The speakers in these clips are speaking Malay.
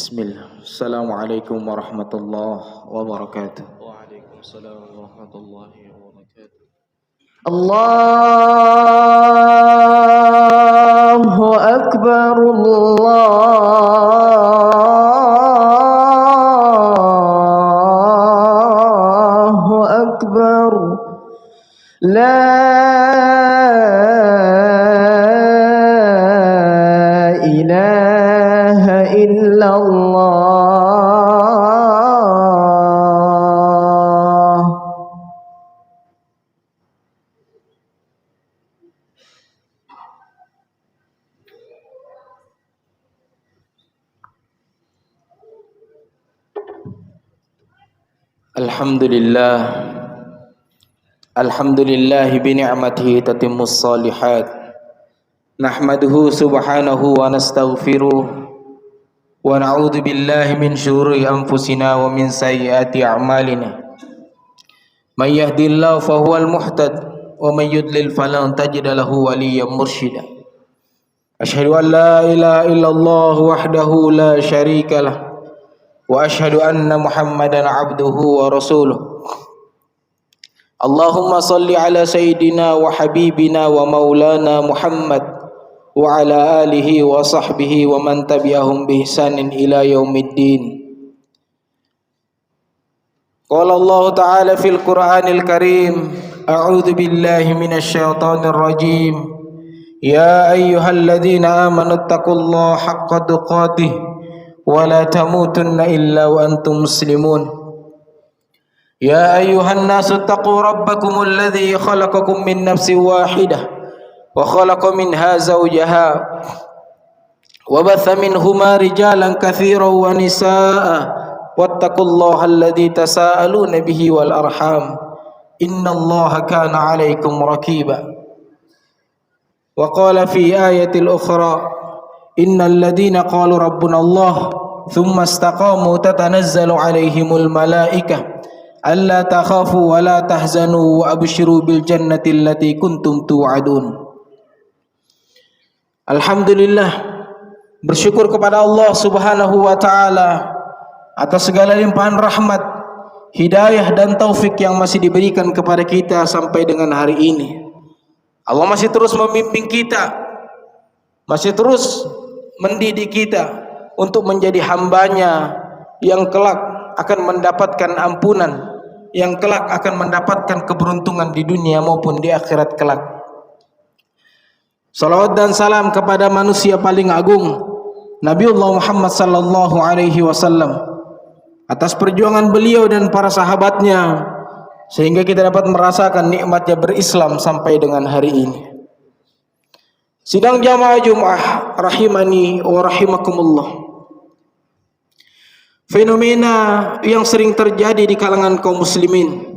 Bismillah. Assalamualaikum warahmatullahi wabarakatuh. Waalaikumsalam warahmatullahi wabarakatuh. Allahu Akbar, Allahu Akbar. La ilaha illallah. Alhamdulillah. Alhamdulillah bi ni'matihi tatimmus shalihat. Nahmaduhu subhanahu wa nastaghfiruh wa na'udzu billahi min syururi anfusina wa min sayyiati a'malina. May yahdihillahu fahuwal muhtad wa may yudlil falan tajida lahu waliyyan mursyida. Asyhadu an la ilaha illallah wahdahu la syarika lah wa asyhadu anna Muhammadan abduhu wa rasuluh. Allahumma salli ala sayyidina wa habibina wa maulana Muhammad wa ala alihi wa sahbihi wa man tabi'ahum bi ihsanin ila yaumiddin. Qala Allah ta'ala fil Qur'anil Karim, a'udzu billahi minasy syaithanir rajim. Ya ayyuhalladzina amanu taqullaha haqqa tuqatih wa la tamutunna illa wa antum muslimun. Ya ayyuhan nasu taqu rabbakumul ladzi khalaqakum min nafsin wahidah wa khalaqa minha zawjaha wa batha minhuma rijalan katsiran wa nisaa wattaqullaha alladzi tasaaluna bihi wal arham innallaha kana 'alaikum raqiba. Wa qala fi ayatil ukhra innal ladzina qalu rabbuna Allah thumma istaqamu tatanazzalu 'alaihimul malaikah alla takhafu wa la tahzanu wa abshiru bil jannati allati kuntum tu'adun. Alhamdulillah, bersyukur kepada Allah Subhanahu wa taala atas segala limpahan rahmat, hidayah dan taufik yang masih diberikan kepada kita sampai dengan hari ini. Allah masih terus membimbing kita, masih terus mendidik kita untuk menjadi hambanya yang kelak akan mendapatkan ampunan, yang kelak akan mendapatkan keberuntungan di dunia maupun di akhirat kelak. Salawat dan salam kepada manusia paling agung, Nabiullah Muhammad sallallahu alaihi wasallam, atas perjuangan beliau dan para sahabatnya sehingga kita dapat merasakan nikmatnya berislam sampai dengan hari ini. Sidang jamaah Jumat rahimani wa rahimakumullah. Fenomena yang sering terjadi di kalangan kaum muslimin,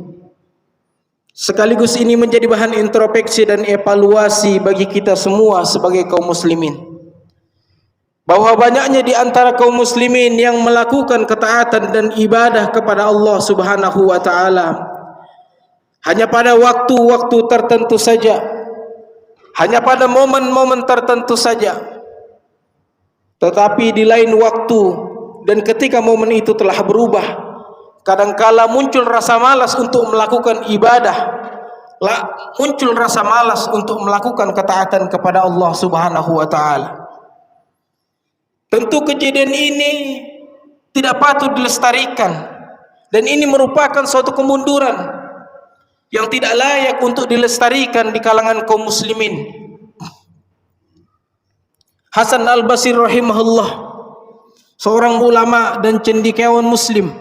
sekaligus ini menjadi bahan introspeksi dan evaluasi bagi kita semua sebagai kaum muslimin, bahwa banyaknya di antara kaum muslimin yang melakukan ketaatan dan ibadah kepada Allah Subhanahu wa taala hanya pada waktu-waktu tertentu saja, hanya pada momen-momen tertentu saja, tetapi di lain waktu dan ketika momen itu telah berubah, kadangkala muncul rasa malas untuk melakukan ibadah, muncul rasa malas untuk melakukan ketaatan kepada Allah Subhanahu wa taala. Tentu kejadian ini tidak patut dilestarikan, dan ini merupakan suatu kemunduran yang tidak layak untuk dilestarikan di kalangan kaum muslimin. Hasan al-Basri rahimahullah, seorang ulama dan cendekiawan muslim,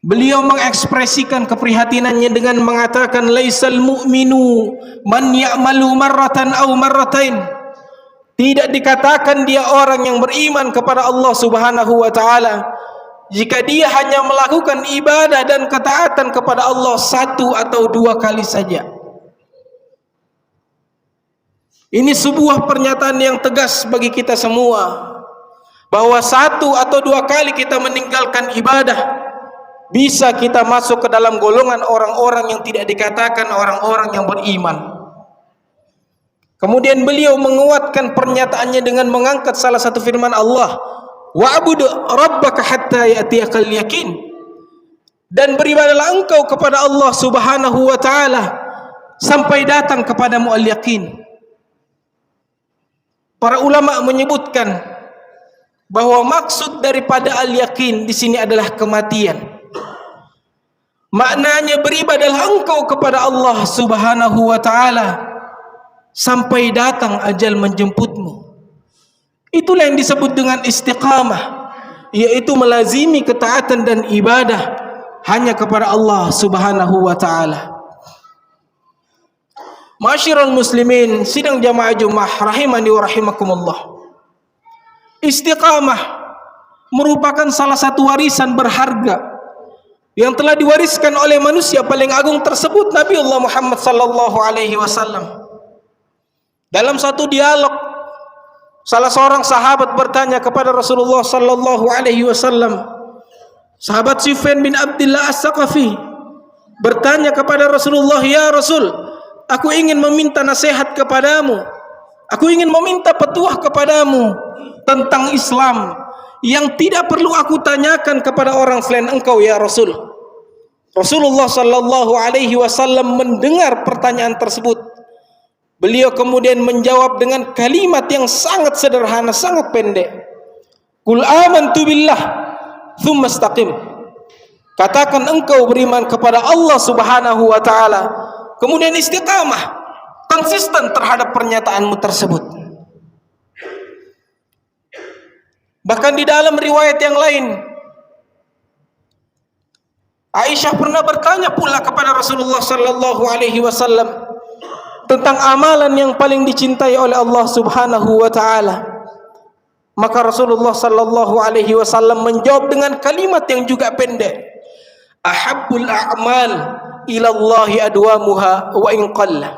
beliau mengekspresikan keprihatinannya dengan mengatakan, laisal mu'minu man ya'malu marratan aw marratain. Tidak dikatakan dia orang yang beriman kepada Allah Subhanahu wa taala jika dia hanya melakukan ibadah dan ketaatan kepada Allah satu atau dua kali saja. Ini sebuah pernyataan yang tegas bagi kita semua, bahwa satu atau dua kali kita meninggalkan ibadah bisa kita masuk ke dalam golongan orang-orang yang tidak dikatakan orang-orang yang beriman. Kemudian beliau menguatkan pernyataannya dengan mengangkat salah satu firman Allah, wa'bud rabbaka hatta ya'tiyakal yakin, dan beribadahlah engkau kepada Allah Subhanahu wa taala sampai datang kepadamu al-yaqin. Para ulama menyebutkan bahwa maksud daripada al-yaqin di sini adalah kematian. Maknanya beribadahlah engkau kepada Allah Subhanahu wa taala sampai datang ajal menjemputmu. Itulah yang disebut dengan istiqamah, yaitu melazimi ketaatan dan ibadah hanya kepada Allah Subhanahu wa taala. Ma'asyiral muslimin, sidang jamaah Jumat rahimani wa rahimakumullah. Istiqamah merupakan salah satu warisan berharga yang telah diwariskan oleh manusia paling agung tersebut, Nabi Allah Muhammad sallallahu alaihi wasallam. Dalam satu dialog, salah seorang sahabat bertanya kepada Rasulullah sallallahu alaihi wasallam. Sahabat Sufyan bin Abdullah As-Saqafi bertanya kepada Rasulullah, "Ya Rasul, aku ingin meminta nasihat kepadamu. Aku ingin meminta petuah kepadamu tentang Islam yang tidak perlu aku tanyakan kepada orang selain engkau ya Rasul." Rasulullah sallallahu alaihi wasallam mendengar pertanyaan tersebut. Beliau kemudian menjawab dengan kalimat yang sangat sederhana, sangat pendek. Qul amantu billah, tsumma istaqim. Katakan engkau beriman kepada Allah Subhanahu wa taala, kemudian istiqamah, konsisten terhadap pernyataanmu tersebut. Bahkan di dalam riwayat yang lain, Aisyah pernah bertanya pula kepada Rasulullah sallallahu alaihi wasallam tentang amalan yang paling dicintai oleh Allah Subhanahu wa taala. Maka Rasulullah sallallahu alaihi wasallam menjawab dengan kalimat yang juga pendek. Ahabbul a'mal ila Allahi adwamuha wa in qalla.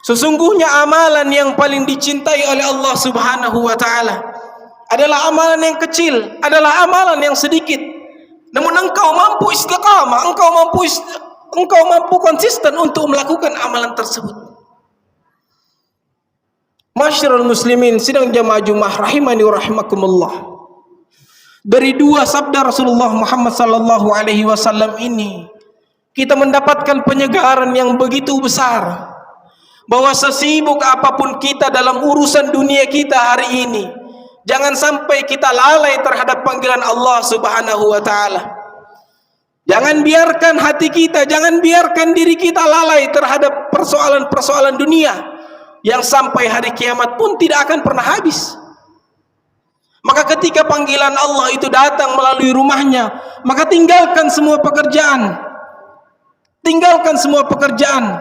Sesungguhnya amalan yang paling dicintai oleh Allah Subhanahu wa taala adalah amalan yang kecil, adalah amalan yang sedikit. Namun engkau mampu istiqamah, engkau mampu konsisten untuk melakukan amalan tersebut. Masyarul muslimin, sidang jamaah Jumat rahimani wa rahimakumullah. Dari dua sabda Rasulullah Muhammad sallallahu alaihi wasallam ini, kita mendapatkan penyegaran yang begitu besar bahwa sesibuk apapun kita dalam urusan dunia kita hari ini, jangan sampai kita lalai terhadap panggilan Allah Subhanahu wa taala. Jangan biarkan hati kita, jangan biarkan diri kita lalai terhadap persoalan-persoalan dunia yang sampai hari kiamat pun tidak akan pernah habis. Maka ketika panggilan Allah itu datang melalui rumahnya, maka tinggalkan semua pekerjaan. Tinggalkan semua pekerjaan,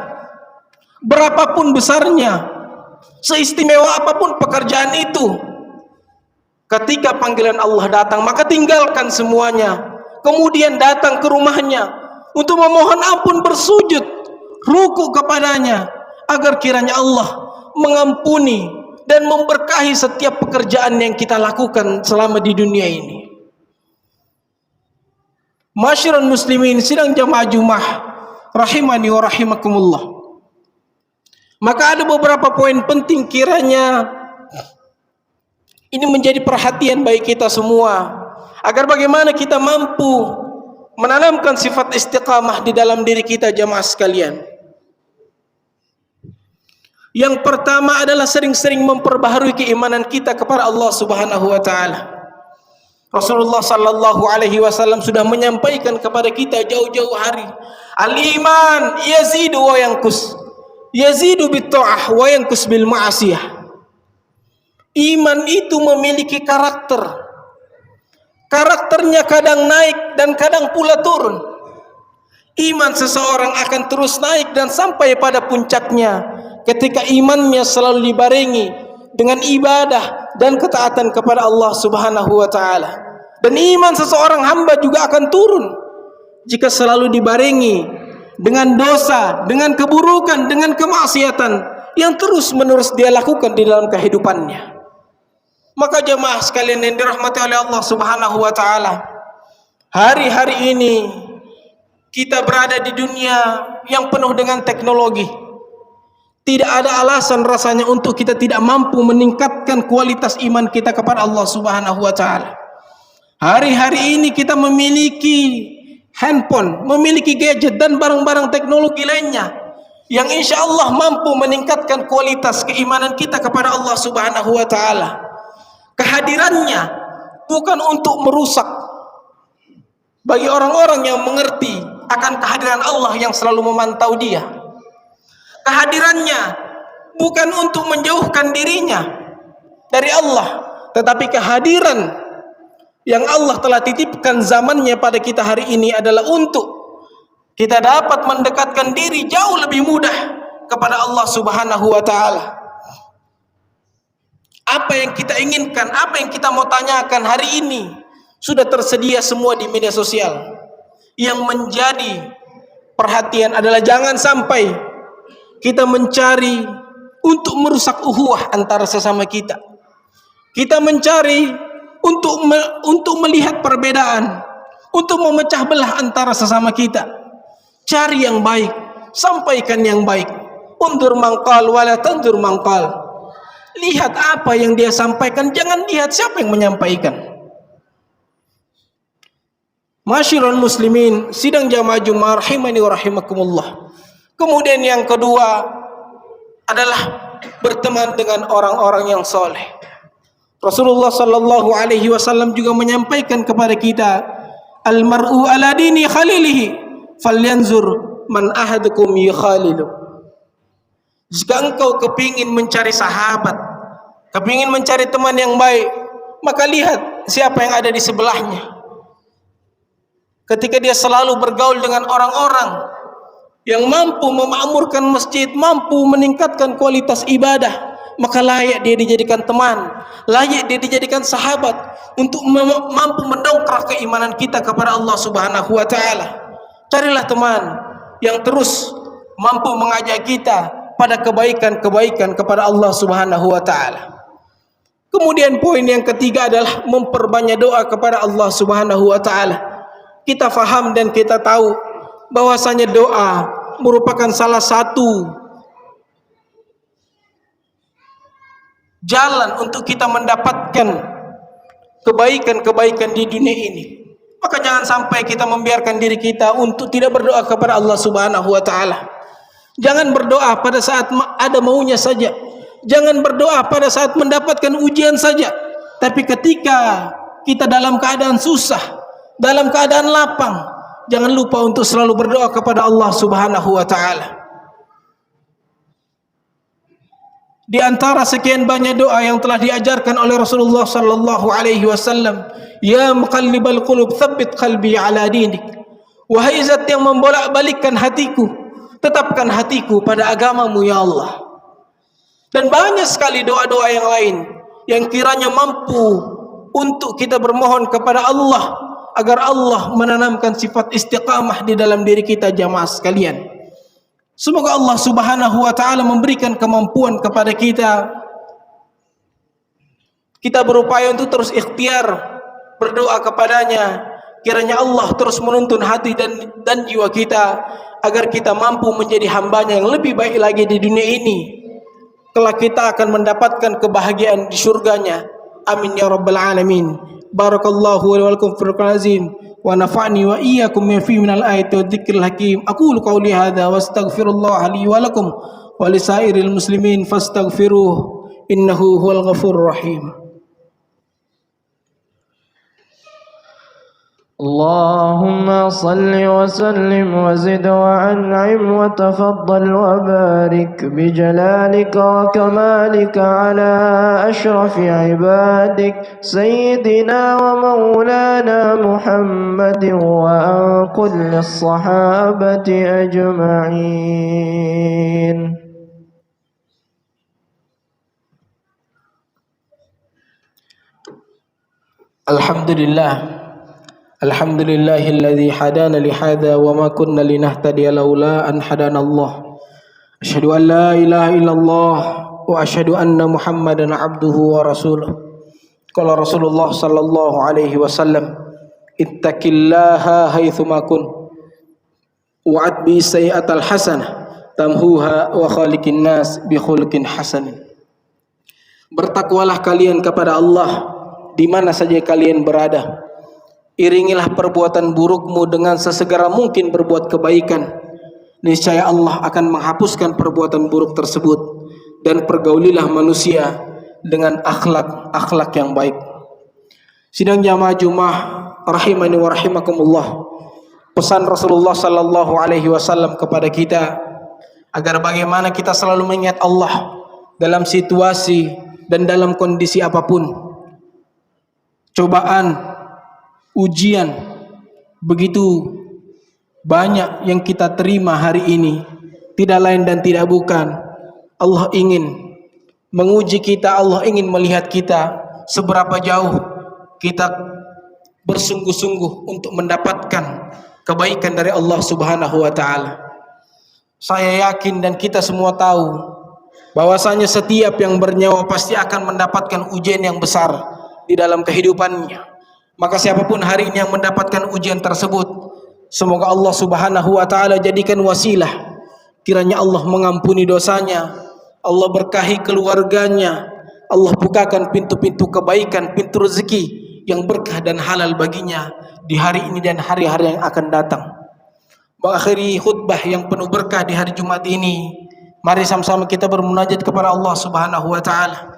berapapun besarnya, seistimewa apapun pekerjaan itu. Ketika panggilan Allah datang, maka tinggalkan semuanya, kemudian datang ke rumahnya untuk memohon ampun, bersujud, ruku kepadanya, agar kiranya Allah mengampuni dan memberkahi setiap pekerjaan yang kita lakukan selama di dunia ini. Masyarul muslimin, sidang jamaah Jumat rahimani wa rahimakumullah. Maka ada beberapa poin penting kiranya ini menjadi perhatian bagi kita semua, agar bagaimana kita mampu menanamkan sifat istiqamah di dalam diri kita jamaah sekalian. Yang pertama adalah sering-sering memperbaharui keimanan kita kepada Allah Subhanahu wa taala. Rasulullah sallallahu alaihi wasallam sudah menyampaikan kepada kita jauh-jauh hari, al-iman yazidu wa yanqus. Yazidu bit-ta'ah wa yanqus bil ma'asiyah. Iman itu memiliki karakter. Karakternya kadang naik dan kadang pula turun. Iman seseorang akan terus naik dan sampai pada puncaknya ketika imannya selalu dibarengi dengan ibadah dan ketaatan kepada Allah Subhanahu wa taala. Dan iman seseorang hamba juga akan turun jika selalu dibarengi dengan dosa, dengan keburukan, dengan kemaksiatan yang terus-menerus dia lakukan di dalam kehidupannya. Maka jemaah sekalian yang dirahmati oleh Allah Subhanahu wa taala, hari-hari ini kita berada di dunia yang penuh dengan teknologi. Tidak ada alasan rasanya untuk kita tidak mampu meningkatkan kualitas iman kita kepada Allah Subhanahu wa taala. Hari-hari ini kita memiliki handphone, memiliki gadget dan barang-barang teknologi lainnya yang insya Allah mampu meningkatkan kualitas keimanan kita kepada Allah Subhanahu wa taala. Kehadirannya bukan untuk merusak bagi orang-orang yang mengerti akan kehadiran Allah yang selalu memantau dia. Kehadirannya bukan untuk menjauhkan dirinya dari Allah, tetapi kehadiran yang Allah telah titipkan zamannya pada kita hari ini adalah untuk kita dapat mendekatkan diri jauh lebih mudah kepada Allah Subhanahu wa taala. Apa yang kita inginkan, apa yang kita mau tanyakan hari ini sudah tersedia semua di media sosial. Yang menjadi perhatian adalah jangan sampai kita mencari untuk merusak ukhuwah antara sesama kita. Kita mencari untuk melihat perbedaan, untuk memecah belah antara sesama kita. Cari yang baik, sampaikan yang baik. Undur mangkal wala tandur mangkal. Lihat apa yang dia sampaikan, jangan lihat siapa yang menyampaikan. Masyarul muslimin, sidang jamaah Jumat rahimani wa rahimakumullah. Kemudian yang kedua adalah berteman dengan orang-orang yang soleh. Rasulullah sallallahu alaihi wasallam juga menyampaikan kepada kita, al-mar'u ala dini khalilihi falyanzur man ahadukum yukhalilu. Jika engkau kepingin mencari sahabat, kepingin mencari teman yang baik, maka lihat siapa yang ada di sebelahnya. Ketika dia selalu bergaul dengan orang-orang yang mampu memakmurkan masjid, mampu meningkatkan kualitas ibadah, maka layak dia dijadikan teman, layak dia dijadikan sahabat untuk mampu mendongkrak keimanan kita kepada Allah Subhanahu wa taala. Carilah teman yang terus mampu mengajak kita pada kebaikan-kebaikan kepada Allah Subhanahu wa taala. Kemudian poin yang ketiga adalah memperbanyak doa kepada Allah Subhanahu wa taala. Kita faham dan kita tahu bahwasanya doa merupakan salah satu jalan untuk kita mendapatkan kebaikan-kebaikan di dunia ini. Maka jangan sampai kita membiarkan diri kita untuk tidak berdoa kepada Allah Subhanahu wa taala. Jangan berdoa pada saat ada maunya saja. Jangan berdoa pada saat mendapatkan ujian saja. Tapi ketika kita dalam keadaan susah, dalam keadaan lapang, jangan lupa untuk selalu berdoa kepada Allah Subhanahu wa taala. Di antara sekian banyak doa yang telah diajarkan oleh Rasulullah sallallahu alaihi wasallam, ya muqallibal qulub tsabbit qalbi ala dinik. Wahai zat yang membolak-balikkan hatiku, tetapkan hatiku pada agamamu ya Allah. Dan banyak sekali doa-doa yang lain yang kiranya mampu untuk kita bermohon kepada Allah agar Allah menanamkan sifat istiqamah di dalam diri kita jamaah sekalian. Semoga Allah Subhanahu wa taala memberikan kemampuan kepada kita. Kita berupaya untuk terus ikhtiar berdoa kepadanya. Kiranya Allah terus menuntun hati dan jiwa kita agar kita mampu menjadi hambanya yang lebih baik lagi di dunia ini. Kelak kita akan mendapatkan kebahagiaan di surganya. Amin ya rabbal alamin. Barakallahu wa lakum fil Qur'anil azim. ونفعني وإياكم ما فيه من الآيات والذكر الحكيم. أقول قولي هذا واستغفر الله لي ولكم ولسائر المسلمين فاستغفروه إنه هو الغفور الرحيم. اللهم صل وسلم وزد وأنعم وتفضل وبارك بجلالك وكمالك على أشرف عبادك سيدنا ومولانا محمد وعن كل الصحابة أجمعين. Alhamdulillah. Alhamdulillahilladzi hadana li hadza wa ma kunna linahtadiya laula an hadana Allah. Asyhadu an la ilaha illallah wa asyhadu anna Muhammadan abduhu wa rasuluh. Qala Rasulullah sallallahu alaihi wasallam, ittaqillaha haitsu ma kun wa'ad bi sayyi'atal hasanah tamhuha wa khaliqin nas bi khuluqin hasanin. Bertakwalah kalian kepada Allah di mana saja kalian berada. Iringilah perbuatan burukmu dengan sesegera mungkin berbuat kebaikan. Niscaya Allah akan menghapuskan perbuatan buruk tersebut, dan pergaulilah manusia dengan akhlak yang baik. Sidang jamaah Jumat rahimani wa rahimakumullah. Pesan Rasulullah sallallahu alaihi wasallam kepada kita agar bagaimana kita selalu mengingat Allah dalam situasi dan dalam kondisi apapun. Cobaan, ujian begitu banyak yang kita terima hari ini, tidak lain dan tidak bukan Allah ingin menguji kita. Allah ingin melihat kita seberapa jauh kita bersungguh-sungguh untuk mendapatkan kebaikan dari Allah Subhanahu wa taala. Saya yakin dan kita semua tahu bahwasanya setiap yang bernyawa pasti akan mendapatkan ujian yang besar di dalam kehidupannya. Maka siapapun hari ini yang mendapatkan ujian tersebut, semoga Allah Subhanahu wa taala jadikan wasilah. Kiranya Allah mengampuni dosanya, Allah berkahi keluarganya, Allah bukakan pintu-pintu kebaikan, pintu rezeki yang berkah dan halal baginya di hari ini dan hari-hari yang akan datang. Mengakhiri khutbah yang penuh berkah di hari Jumat ini, mari sama-sama kita bermunajat kepada Allah Subhanahu wa taala.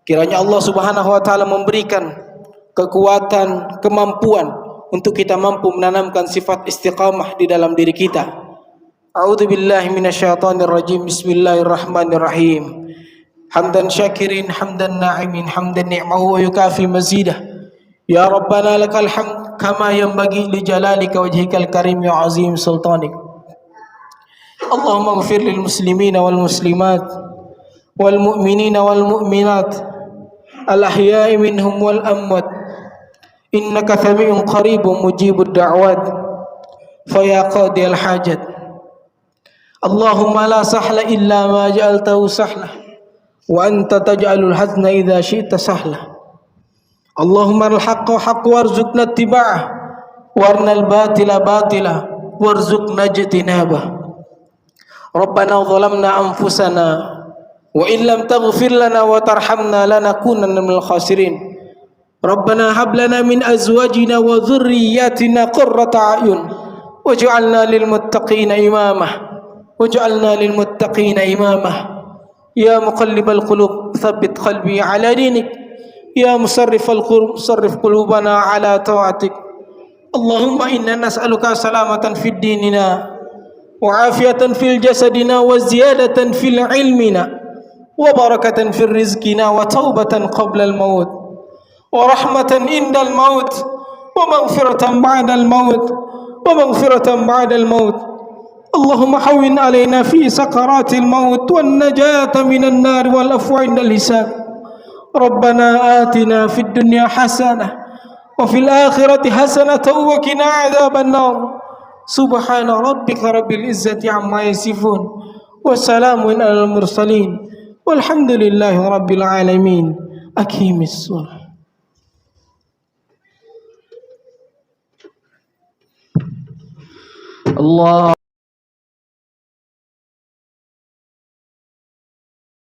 Kiranya Allah Subhanahu wa taala memberikan kekuatan, kemampuan untuk kita mampu menanamkan sifat istiqamah di dalam diri kita. A'udzu billahi minasyaitonir rajim. Bismillahirrahmanirrahim. Hamdan syakirin, hamdan na'imin, hamdan ni'mahu wa yukafi mazidah. Ya Rabbana lakal hamd kama yanbaghi li jalalika wajhikal karim ya azim sultanik. Allahumma ighfir lil muslimina wal muslimat wal mu'minina wal mu'minat al ahya'i minhum wal amwat innaka sami'un qaribun mujibud da'wat fa ya qadiyal hajat. Allahumma la sahla illa ma ja'altahu sahla wa anta taj'alul hazna idza syi'ta sahla. Allahumma al-haqqa haqqa warzuqna ittiba'ah warnal batila batila warzuqna ijtinabah. Rabbana zalamna anfusana wa in lam taghfir lana wa tarhamna lanakunanna minal khasirin. Rabbana hab lana min azwajina wa dhurriyyatina qurrata a'yun waj'alna lil muttaqina imamah. Ya muqallibal qulub tsabbit qalbi ala dinik. Ya musarrifal qulub sarrif qulubana ala ta'atik. Allahumma inna nas'aluka salamatan fid dinina wa afiyatan fil jasadina wa ziyadatan fil ilmina wa barakatan fil rizqina wa taubatan qabla al maut wa rahmatan inda al maut wa maghfiratan ba'da al maut wa maghfiratan ba'da al maut. Allahumma hawwin alaina fi sakaratil maut wan najata minan nar wal afwa indal hisab. Rabbana atina fid dunya hasanah wa fil akhirati hasanatan wa qina adzaban nar. Subhana rabbika rabbil izzati amma yasifun wa salamun alal mursalin walhamdulillahi rabbil alamin. Aqimis shalah. Allah